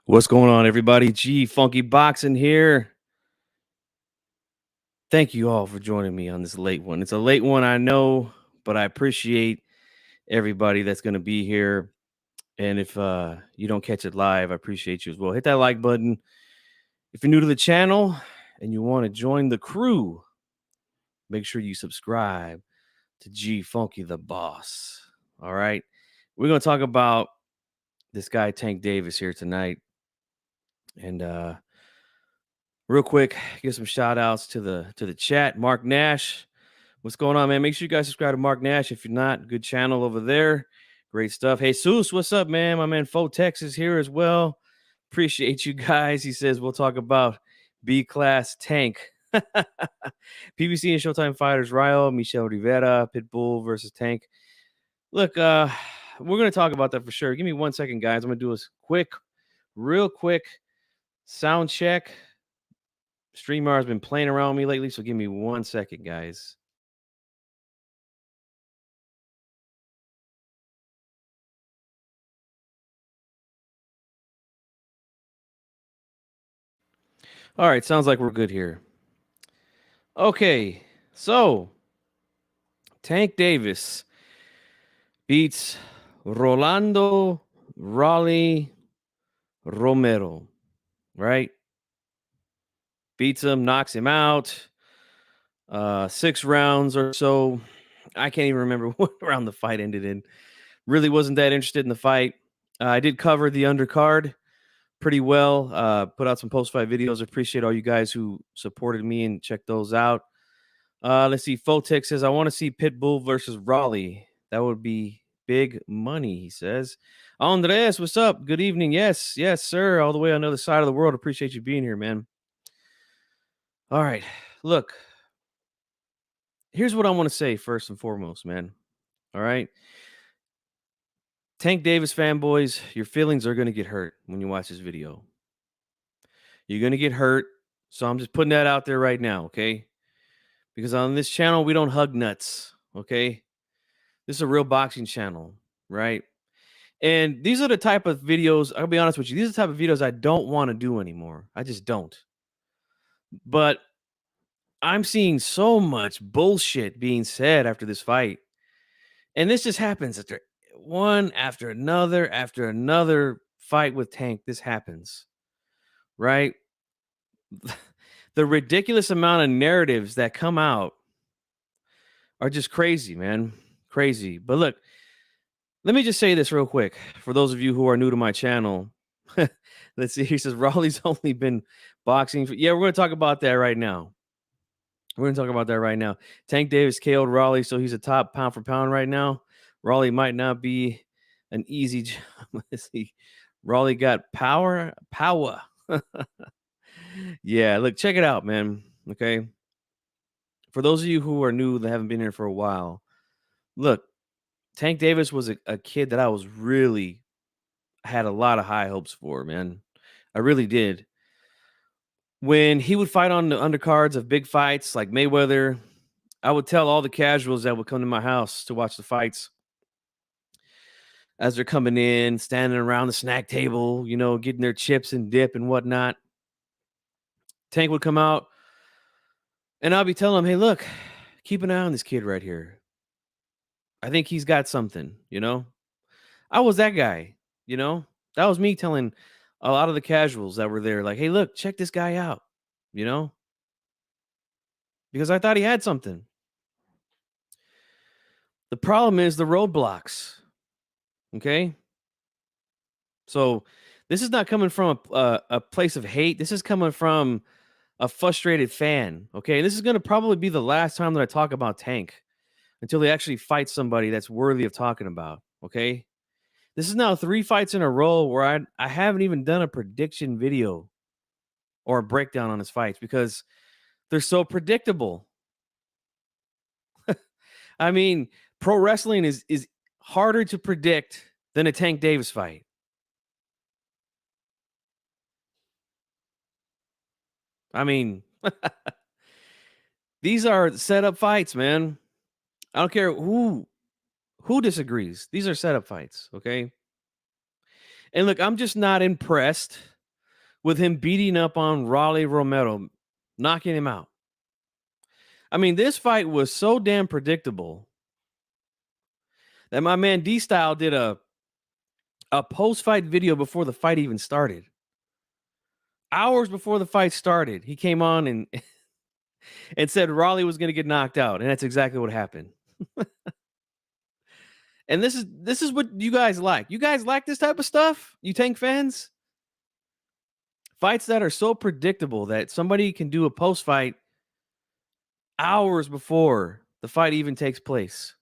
What's going on, everybody? Funky Boxing here. Thank you all for joining me on this late one. It's a late one, I know, but I appreciate everybody that's going to be here. And if you don't catch it live, I appreciate you as well. Hit that like button. If you're new to the channel and you want to join the crew, make sure you subscribe to G Funky the Boss. All right. We're going to talk about this guy, Tank Davis, here tonight. And real quick, give some shout outs to the chat. Mark Nash, what's going on, man? Make sure you guys subscribe to Mark Nash. If you're not, good channel over there. Great stuff. Hey, Seuss, what's up, man? My man Fo Tex is here as well. Appreciate you guys. He says we'll talk about B-Class Tank. PBC and Showtime fighters, Ryo, Michel Rivera, Pitbull versus Tank. Look, we're going to talk about that for sure. Give me 1 second, guys. I'm going to do a real quick sound check. StreamYard has been playing around with me lately, so give me 1 second, guys. All right, sounds like we're good here. Okay, so Tank Davis beats Rolando Raleigh Romero, right? Beats him, knocks him out. 6 rounds or so. I can't even remember what round the fight ended in. Really wasn't that interested in the fight. I did cover the undercard pretty well. Put out some post-fight videos. Appreciate all you guys who supported me and checked those out. Let's see. Fotex says, I want to see Pitbull versus Raleigh. That would be big money, he says. Andres, what's up? Good evening. Yes, sir. All the way on the other side of the world. Appreciate you being here, man. All right. Look, here's what I want to say first and foremost, man. All right. Tank Davis fanboys, your feelings are going to get hurt when you watch this video. You're going to get hurt. So I'm just putting that out there right now, okay? Because on this channel, we don't hug nuts, okay? This is a real boxing channel, right? And these are the type of videos, I'll be honest with you, these are the type of videos I don't want to do anymore. I just don't. But I'm seeing so much bullshit being said after this fight. And this just happens after another fight with Tank. This happens, right? The ridiculous amount of narratives that come out are just crazy, man. Crazy. But look, let me just say this real quick. For those of you who are new to my channel, let's see. He says, Raleigh's only been boxing. Yeah, we're going to talk about that right now. Tank Davis KO'd Raleigh, so he's a top pound for pound right now. Raleigh might not be an easy job. Let's see. Raleigh got power. Yeah, look, check it out, man. Okay. For those of you who are new that haven't been here for a while, look, Tank Davis was a kid that I was really had a lot of high hopes for, man. I really did. When he would fight on the undercards of big fights like Mayweather, I would tell all the casuals that would come to my house to watch the fights as they're coming in, standing around the snack table, getting their chips and dip and whatnot. Tank would come out and I'll be telling him, hey, look, keep an eye on this kid right here. I think he's got something, I was that guy, that was me telling a lot of the casuals that were there, like, hey, look, check this guy out, because I thought he had something. The problem is the roadblocks. Okay. So this is not coming from a place of hate. This is coming from a frustrated fan. Okay. This is going to probably be the last time that I talk about Tank until he actually fights somebody that's worthy of talking about. Okay. This is now 3 fights in a row where I haven't even done a prediction video or a breakdown on his fights because they're so predictable. I mean, pro wrestling is harder to predict than a Tank Davis fight. I mean, these are setup fights, man. I don't care who disagrees. These are setup fights, okay? And look, I'm just not impressed with him beating up on Raleigh Romero, knocking him out. I mean, this fight was so damn predictable that my man D Style did a post-fight video before the fight even started. Hours before the fight started, he came on and and said Raleigh was going to get knocked out, and that's exactly what happened. And this is what you guys like. You guys like this type of stuff? You Tank fans? Fights that are so predictable that somebody can do a post-fight hours before the fight even takes place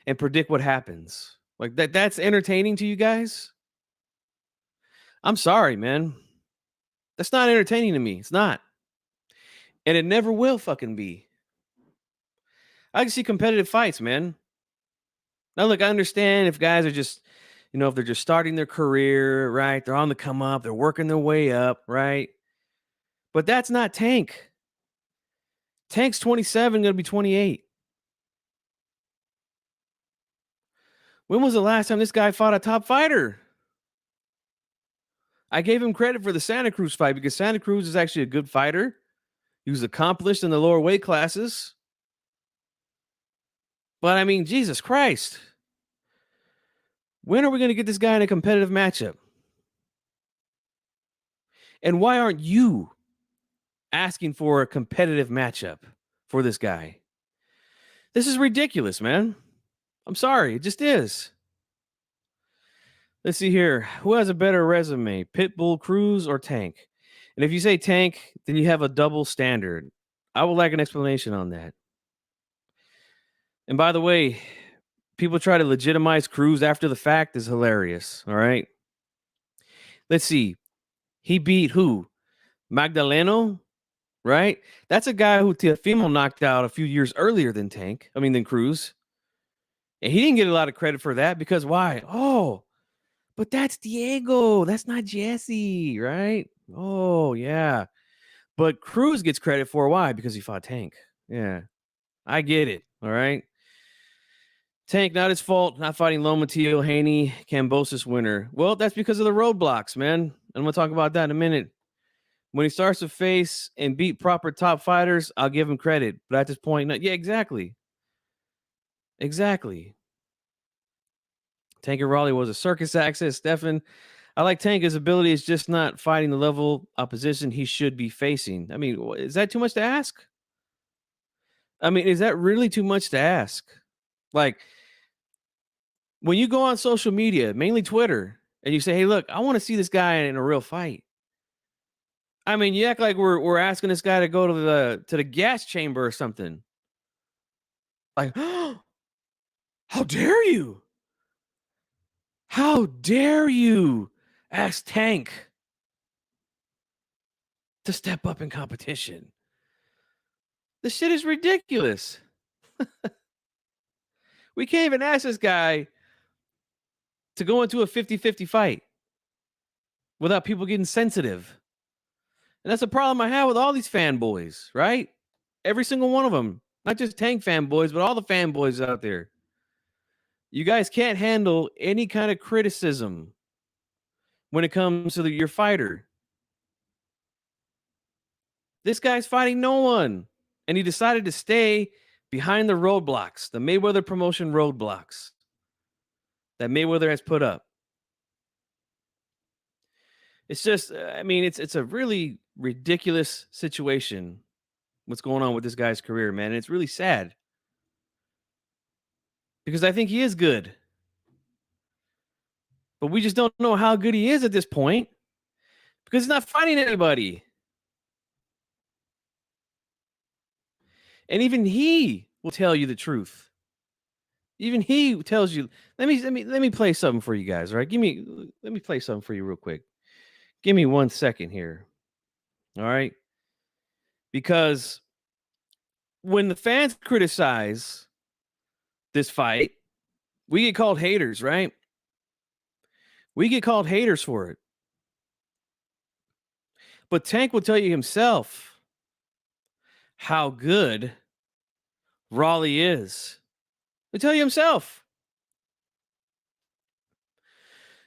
and predict what happens. Like that's entertaining to you guys? I'm sorry, man. That's not entertaining to me. It's not. And it never will fucking be. I can see competitive fights, man. Now, look, I understand if guys are just, if they're just starting their career, right? They're on the come up, they're working their way up, right? But that's not Tank. Tank's 27, going to be 28. When was the last time this guy fought a top fighter? I gave him credit for the Santa Cruz fight because Santa Cruz is actually a good fighter. He was accomplished in the lower weight classes. But I mean, Jesus Christ. When are we going to get this guy in a competitive matchup? And why aren't you asking for a competitive matchup for this guy? This is ridiculous, man. I'm sorry. It just is. Let's see here. Who has a better resume, Pitbull, Cruz, or Tank? And if you say Tank, then you have a double standard. I would like an explanation on that. And by the way, people try to legitimize Cruz after the fact is hilarious. All right. Let's see. He beat who? Magdaleno, right? That's a guy who Teofimo knocked out a few years earlier than than Cruz. And he didn't get a lot of credit for that because why? Oh, but that's Diego. That's not Jesse, right? Oh, yeah. But Cruz gets credit for why? Because he fought Tank. Yeah. I get it. All right. Tank, not his fault, not fighting Lomatillo, Haney, Cambosis winner. Well, that's because of the roadblocks, man. And I'm going to talk about that in a minute. When he starts to face and beat proper top fighters, I'll give him credit. But at this point, no, yeah, exactly. Exactly. Tank and Raleigh was a circus access, Stefan. I like Tank. His ability is just not fighting the level opposition he should be facing. I mean, is that too much to ask? I mean, is that really too much to ask? Like, when you go on social media, mainly Twitter, and you say, hey, look, I want to see this guy in a real fight. I mean, you act like we're asking this guy to go to the gas chamber or something. Like, how dare you? How dare you ask Tank to step up in competition? This shit is ridiculous. We can't even ask this guy to go into a 50-50 fight without people getting sensitive. And that's the problem I have with all these fanboys, right? Every single one of them. Not just Tank fanboys, but all the fanboys out there. You guys can't handle any kind of criticism when it comes to your fighter. This guy's fighting no one. And he decided to stay behind the roadblocks, the Mayweather Promotion roadblocks that Mayweather has put up. It's just, it's a really ridiculous situation, what's going on with this guy's career, man. And it's really sad. Because I think he is good. But we just don't know how good he is at this point. Because he's not fighting anybody. And even he will tell you the truth. Even he tells you, let me play something for you guys, all right? Let me play something for you real quick. Give me 1 second here. All right? Because when the fans criticize this fight, we get called haters, right? We get called haters for it. But Tank will tell you himself how good Raleigh is. He'll tell you himself.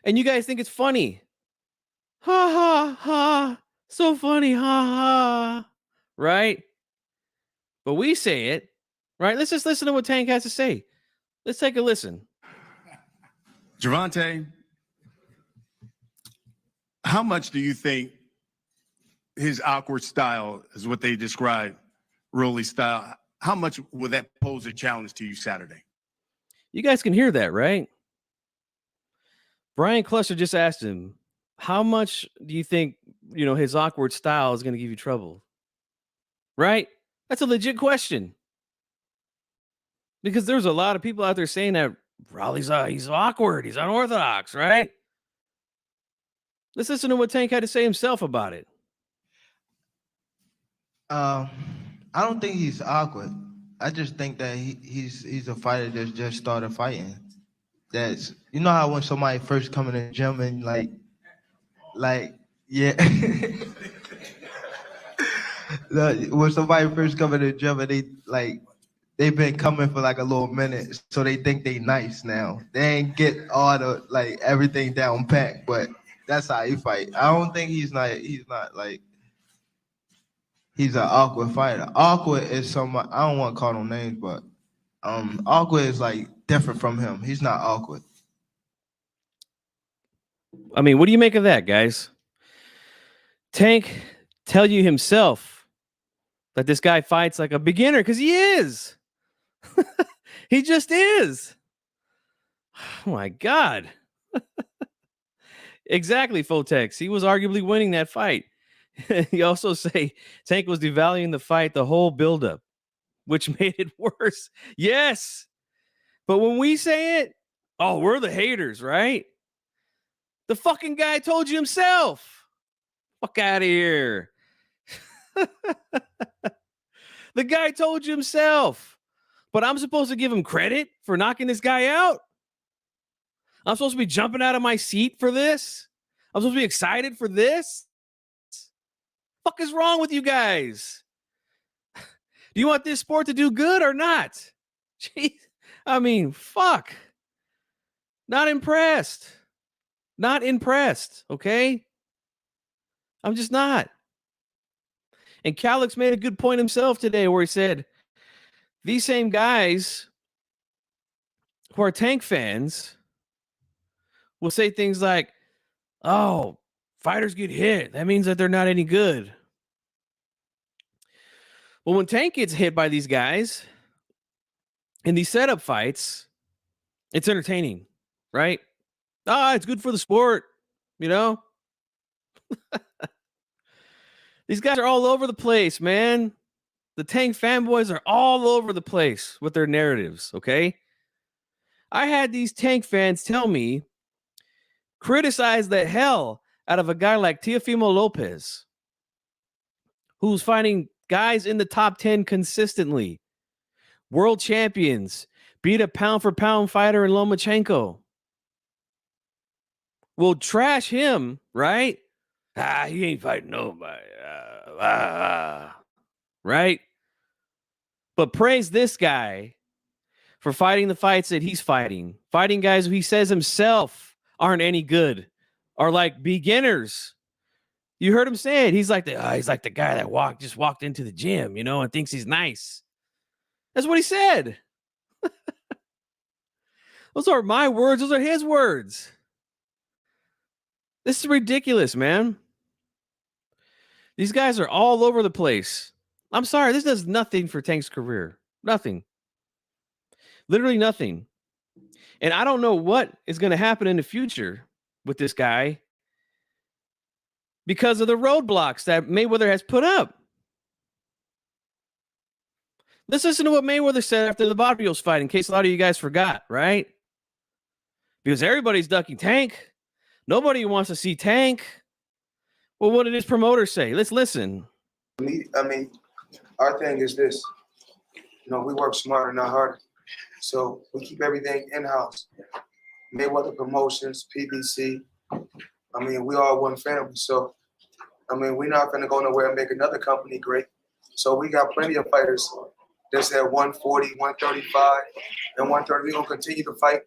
And you guys think it's funny. Ha ha ha. So funny. Ha ha. Right? But we say it, right? Let's just listen to what Tank has to say. Let's take a listen. Gervonta, how much do you think his awkward style is what they describe, Rolly style? How much will that pose a challenge to you Saturday? You guys can hear that, right? Brian Cluster just asked him, how much do you think, his awkward style is going to give you trouble? Right? That's a legit question. Because there's a lot of people out there saying that Raleigh's he's awkward, he's unorthodox, right? Let's listen to what Tank had to say himself about it. I don't think he's awkward. I just think that he's a fighter that just started fighting. That's how when somebody first come in the gym and like yeah. When somebody first come in the gym and they've been coming for like a little minute, so they think they nice now. They ain't get all the everything down pat, but that's how he fight. I don't think he's not like he's an awkward fighter. Awkward is somebody, I don't want to call no names, but awkward is like different from him. He's not awkward. I mean, what do you make of that, guys? Tank tell you himself that this guy fights like a beginner because he is. He just is. Oh my God. Exactly, Fotex. He was arguably winning that fight. He also say Tank was devaluing the fight, the whole buildup, which made it worse. Yes. But when we say it, oh, we're the haters, right? The fucking guy told you himself. Fuck out of here. The guy told you himself. But I'm supposed to give him credit for knocking this guy out? I'm supposed to be jumping out of my seat for this? I'm supposed to be excited for this? Fuck is wrong with you guys? Do you want this sport to do good or not? Jeez. I mean, fuck. Not impressed. Not impressed, okay? I'm just not. And Calix made a good point himself today where he said, these same guys who are Tank fans will say things like, oh, fighters get hit. That means that they're not any good. Well, when Tank gets hit by these guys in these setup fights, it's entertaining, right? It's good for the sport, These guys are all over the place, man. The Tank fanboys are all over the place with their narratives, okay? I had these Tank fans tell me, criticize the hell out of a guy like Teofimo Lopez, who's fighting guys in the top 10 consistently. World champions, beat a pound-for-pound fighter in Lomachenko. Will trash him, right? He ain't fighting nobody. Right? But praise this guy for fighting the fights that he's fighting guys who he says himself aren't any good, are like beginners. You heard him say it. He's like the guy that just walked into the gym, and thinks he's nice. That's what he said. Those aren't my words. Those are his words. This is ridiculous, man. These guys are all over the place. I'm sorry. This does nothing for Tank's career. Nothing. Literally nothing. And I don't know what is going to happen in the future with this guy because of the roadblocks that Mayweather has put up. Let's listen to what Mayweather said after the Barrios fight, in case a lot of you guys forgot, right? Because everybody's ducking Tank. Nobody wants to see Tank. Well, what did his promoter say? Let's listen. I mean, our thing is this. We work smarter, not harder. So we keep everything in-house. Mayweather Promotions, PBC. I mean, we all one family. So, we're not going to go nowhere and make another company great. So we got plenty of fighters that's at 140, 135, and 130. We're going to continue to fight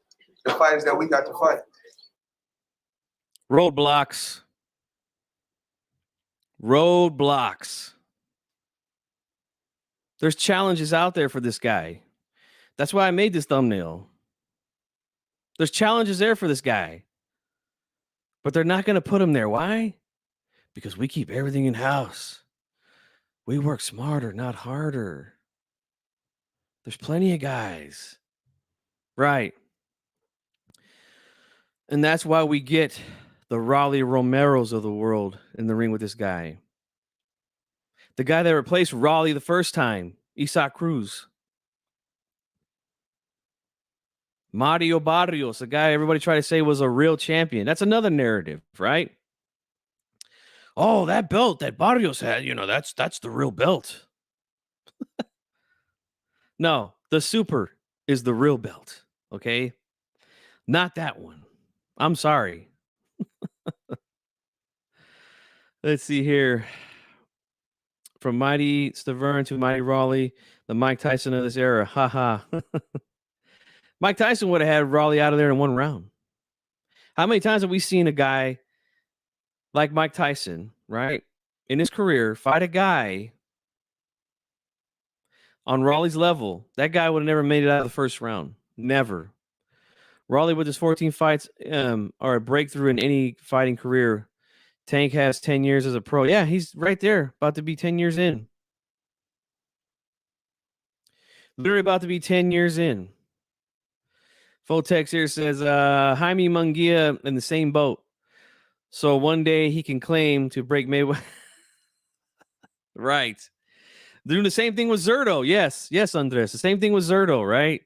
the fighters that we got to fight. Roadblocks. Roadblocks. There's challenges out there for this guy. That's why I made this thumbnail. There's challenges there for this guy. But they're not going to put him there. Why? Because we keep everything in house. We work smarter, not harder. There's plenty of guys. Right. And that's why we get the Raleigh Romeros of the world in the ring with this guy. The guy that replaced Raleigh the first time, Isaac Cruz. Mario Barrios, the guy everybody tried to say was a real champion. That's another narrative, right? Oh, that belt that Barrios had, that's the real belt. No, the super is the real belt, okay? Not that one. I'm sorry. Let's see here. From Mighty Stavern to Mighty Raleigh, the Mike Tyson of this era. Haha. Mike Tyson would have had Raleigh out of there in one round. How many times have we seen a guy like Mike Tyson, right, in his career, fight a guy on Raleigh's level? That guy would have never made it out of the first round. Never. Raleigh with his 14 fights are a breakthrough in any fighting career. Tank has 10 years as a pro. Yeah, he's right there, about to be 10 years in. Literally about to be 10 years in. Fotex here says, Jaime Munguia in the same boat. So one day he can claim to break Mayweather. Right. They're doing the same thing with Zerto. Yes, Andres. The same thing with Zerto, right?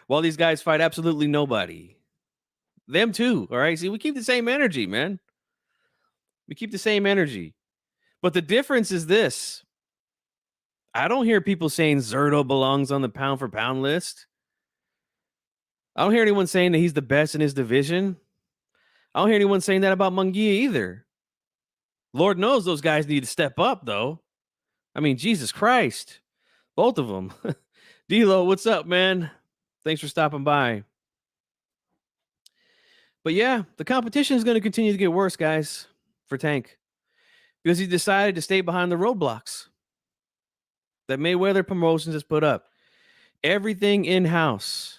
While these guys fight absolutely nobody. Them too, all right? See, we keep the same energy, man. We keep the same energy. But the difference is this. I don't hear people saying Zerto belongs on the pound for pound list. I don't hear anyone saying that he's the best in his division. I don't hear anyone saying that about Munguia either. Lord knows those guys need to step up, though. I mean, Jesus Christ. Both of them. D-Lo, what's up, man? Thanks for stopping by. But yeah, the competition is going to continue to get worse, guys, for Tank. Because he decided to stay behind the roadblocks that Mayweather Promotions has put up. Everything in-house.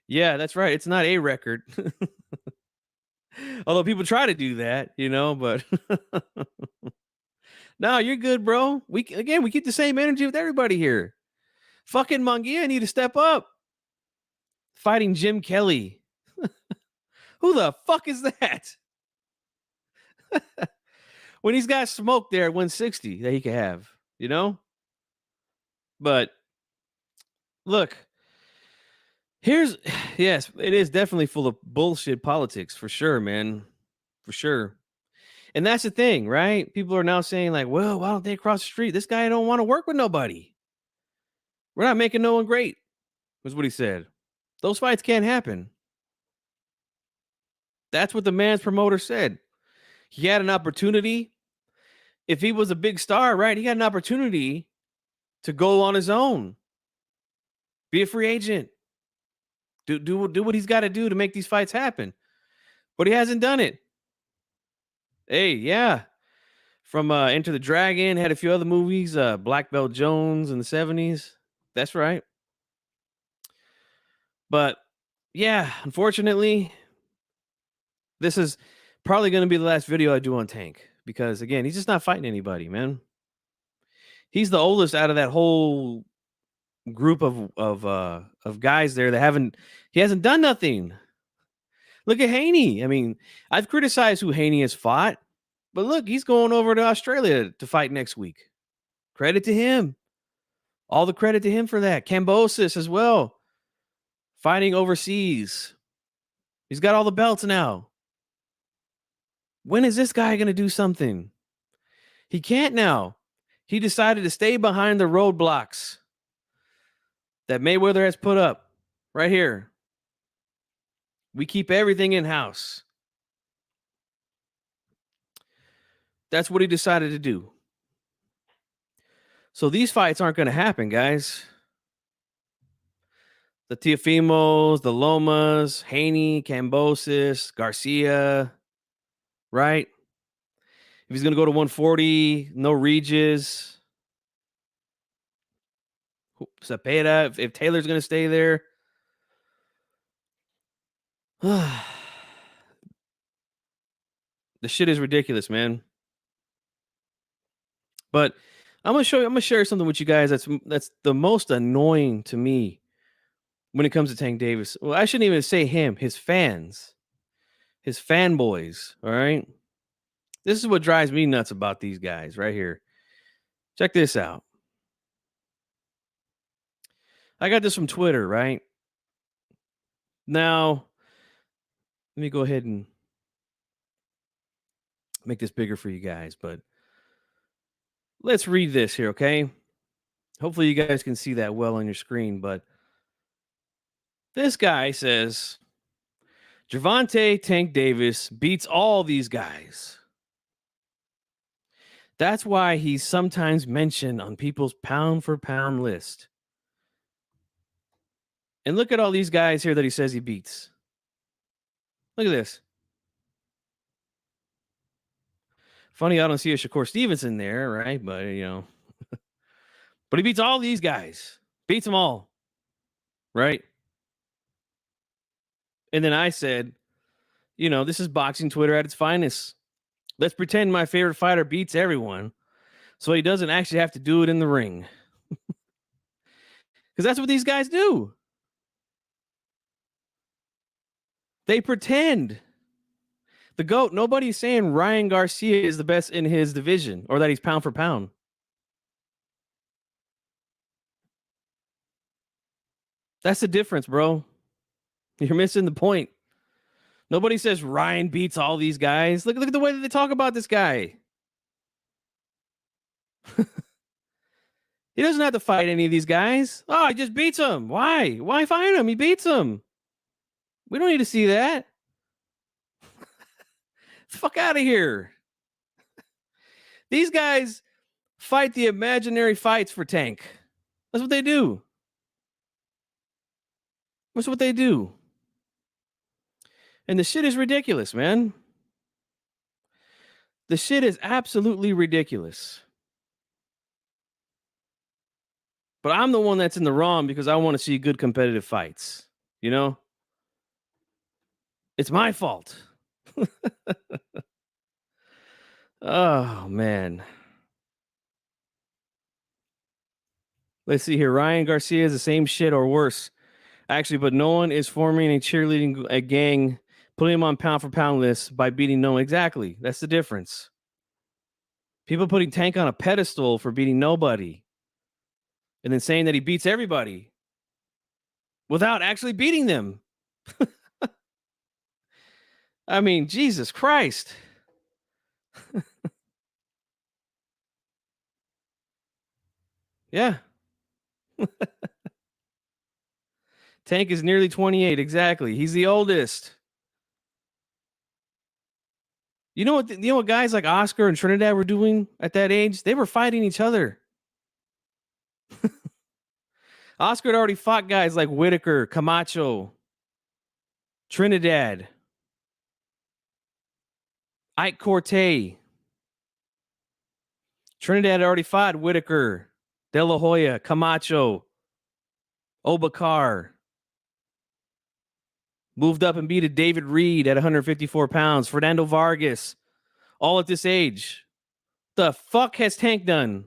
Yeah, that's right. It's not a record. Although people try to do that, but no, you're good, bro. We keep the same energy with everybody here. Fucking Munguia need to step up. Fighting Jim Kelly. Who the fuck is that? When he's got smoke there at 160 that he can have, But look, yes, it is definitely full of bullshit politics for sure, man. For sure. And that's the thing, right? People are now saying like, well, why don't they cross the street? This guy don't want to work with nobody. We're not making no one great, was what he said. Those fights can't happen. That's what the man's promoter said. He had an opportunity. If he was a big star, right, he had an opportunity to go on his own. Be a free agent. Do what he's got to do to make these fights happen. But he hasn't done it. Hey, yeah. From Enter the Dragon, had a few other movies, Black Belt Jones in the 70s. That's right. But yeah, unfortunately, this is probably going to be the last video I do on Tank. Because again, he's just not fighting anybody, man. He's the oldest out of that whole group of guys there that he hasn't done nothing. Look at Haney. I mean, I've criticized who Haney has fought, but look, he's going over to Australia to fight next week. Credit to him. All the credit to him for that. Cambosis as well. Fighting overseas. He's got all the belts now. When is this guy going to do something? He can't now. He decided to stay behind the roadblocks that Mayweather has put up right here. We keep everything in house. That's what he decided to do. So these fights aren't going to happen, guys. The Teofimos, the Lomas, Haney, Cambosis, Garcia. right? If he's going to go to 140, no Regis, Cepeda, if Taylor's going to stay there. The shit is ridiculous, man. But I'm gonna share something with you guys that's the most annoying to me when it comes to Tank Davis. Well, I shouldn't even say him, his fans, his fanboys. All right. This is what drives me nuts about these guys right here. Check this out. I got this from Twitter, right? Now, let me go ahead and make this bigger for you guys, but let's read this here, okay? Hopefully you guys can see that well on your screen, but this guy says Gervonta Tank Davis beats all these guys. That's why he's sometimes mentioned on people's pound for pound list. And look at all these guys here that he says he beats. Look at this. Funny, I don't see a Shakur Stevenson there, right? But, but he beats all these guys. Beats them all. Right? And then I said, this is boxing Twitter at its finest. Let's pretend my favorite fighter beats everyone so he doesn't actually have to do it in the ring. Because that's what these guys do. They pretend. The GOAT, nobody's saying Ryan Garcia is the best in his division or that he's pound for pound. That's the difference, bro. You're missing the point. Nobody says Ryan beats all these guys. Look at the way that they talk about this guy. He doesn't have to fight any of these guys. Oh, he just beats them. Why? Why fight him? He beats them. We don't need to see that. The fuck out of here. These guys fight the imaginary fights for Tank. That's what they do. That's what they do. And the shit is ridiculous, man. The shit is absolutely ridiculous. But I'm the one that's in the wrong because I want to see good competitive fights. It's my fault. Oh, man. Let's see here. Ryan Garcia is the same shit or worse. Actually, but no one is forming a gang, putting him on pound for pound lists by beating no one. Exactly. That's the difference. People putting Tank on a pedestal for beating nobody. And then saying that he beats everybody without actually beating them. I mean, Jesus Christ. Yeah. Tank is nearly 28. Exactly. He's the oldest. You know what guys like Oscar and Trinidad were doing at that age? They were fighting each other. Oscar had already fought guys like Whitaker, Camacho, Trinidad, Ike Corte. Trinidad had already fought Whitaker, De La Hoya, Camacho, Obakar. Moved up and beat a David Reed at 154 pounds. Fernando Vargas, all at this age. The fuck has Tank done?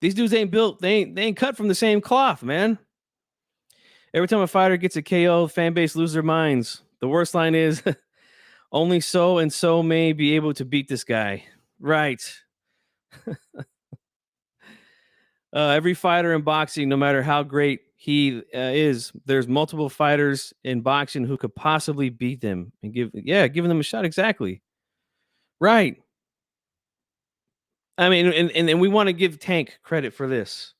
These dudes ain't built. They ain't cut from the same cloth, man. Every time a fighter gets a KO, fan base lose their minds. The worst line is, only so and so may be able to beat this guy. Right. Every fighter in boxing, no matter how great he is, there's multiple fighters in boxing who could possibly beat them and giving them a shot. Exactly. Right. I mean, and we want to give Tank credit for this.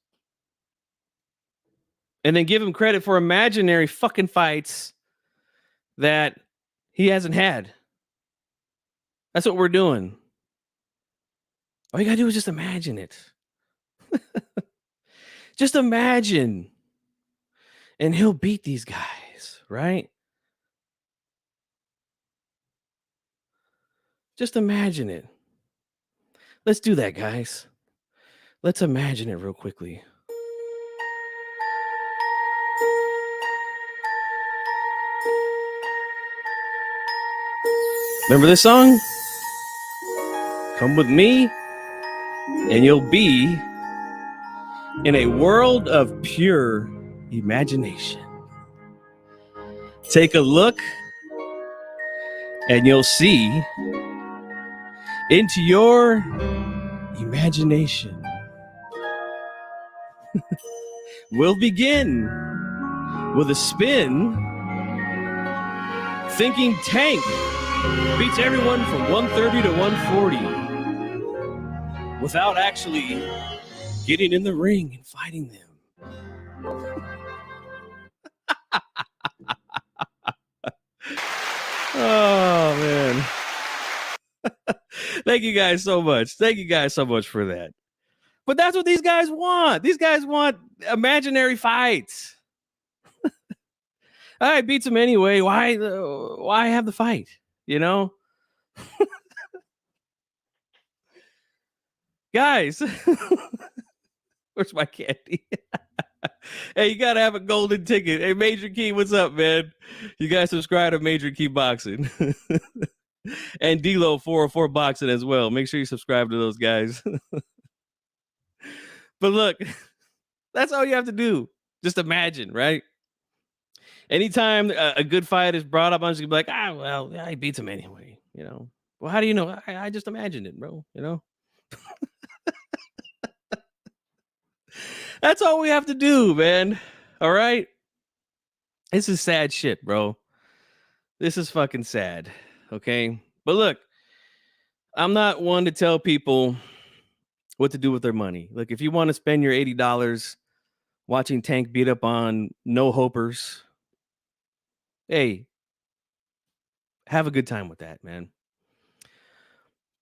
And then give him credit for imaginary fucking fights that he hasn't had. That's what we're doing. All you gotta do is just imagine it. Just imagine. And he'll beat these guys, right? Just imagine it. Let's do that, guys. Let's imagine it real quickly. Remember this song? Come with me, and you'll be in a world of pure imagination. Take a look, and you'll see into your imagination. We'll begin with a spin, thinking Tank beats everyone from 130 to 140 without actually getting in the ring and fighting them. Oh, man. Thank you guys so much. Thank you guys so much for that. But that's what these guys want. These guys want imaginary fights. I beats them anyway. Why have the fight? You know? Guys, where's my candy? Hey, you gotta have a golden ticket. Hey, Major Key, what's up, man? You guys subscribe to Major Key Boxing. And D-Lo 404 Boxing as well. Make sure you subscribe to those guys. But look, that's all you have to do. Just imagine, right? Anytime a good fight is brought up, I'm just gonna be like, well, yeah, he beats him anyway, you know. Well, how do you know? I just imagined it, bro, you know. That's all we have to do, man. All right. This is sad shit, bro. This is fucking sad. Okay. But look, I'm not one to tell people what to do with their money. Look, if you want to spend your $80 watching Tank beat up on no hopers, hey, have a good time with that, man.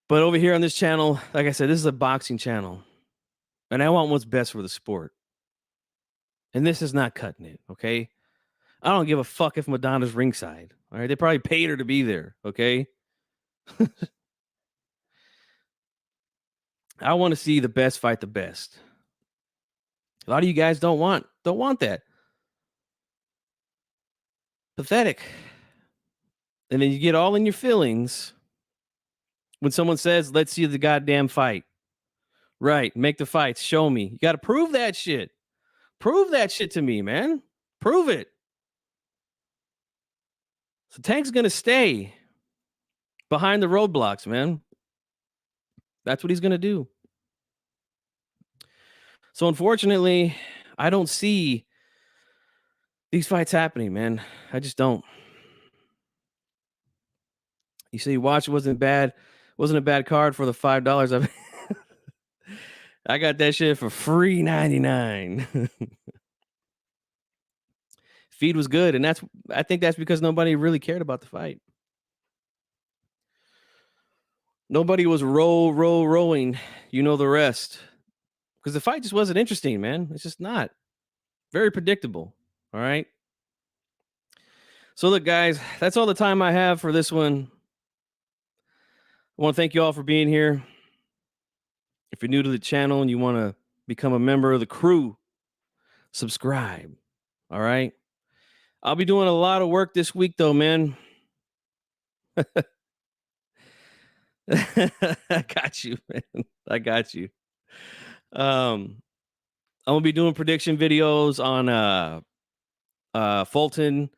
But over here on this channel, like I said, this is a boxing channel. And I want what's best for the sport. And this is not cutting it, okay? I don't give a fuck if Madonna's ringside. All right, they probably paid her to be there, okay? I want to see the best fight the best. A lot of you guys don't want that. Pathetic. And then you get all in your feelings when someone says, let's see the goddamn fight. Right, make the fights, show me. You got to prove that shit. Prove that shit to me, man. Prove it. So Tank's going to stay behind the roadblocks, man. That's what he's going to do. So unfortunately, I don't see these fights happening, man. I just don't. You say watch wasn't bad. Wasn't a bad card for the $5. I got that shit for free 99. Feed was good, and I think that's because nobody really cared about the fight. Nobody was rolling. You know the rest. Because the fight just wasn't interesting, man. It's just not. Very predictable. All right. So look, guys, that's all the time I have for this one. I want to thank you all for being here. If you're new to the channel and you want to become a member of the crew, subscribe. All right. I'll be doing a lot of work this week, though, man. I got you, man. I got you. I'm gonna be doing prediction videos on Fulton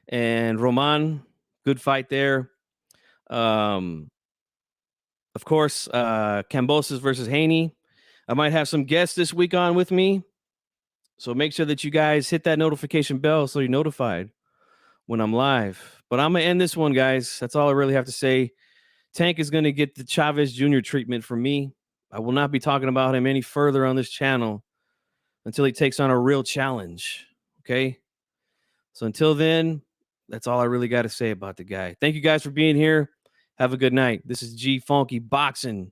and Roman. Good fight there. Of course, Cambosis versus Haney. I might have some guests this week on with me. So make sure that you guys hit that notification bell so you're notified when I'm live. But I'm going to end this one, guys. That's all I really have to say. Tank is going to get the Chavez Jr. treatment from me. I will not be talking about him any further on this channel until he takes on a real challenge. Okay? So until then, that's all I really got to say about the guy. Thank you guys for being here. Have a good night. This is G Funky Boxing.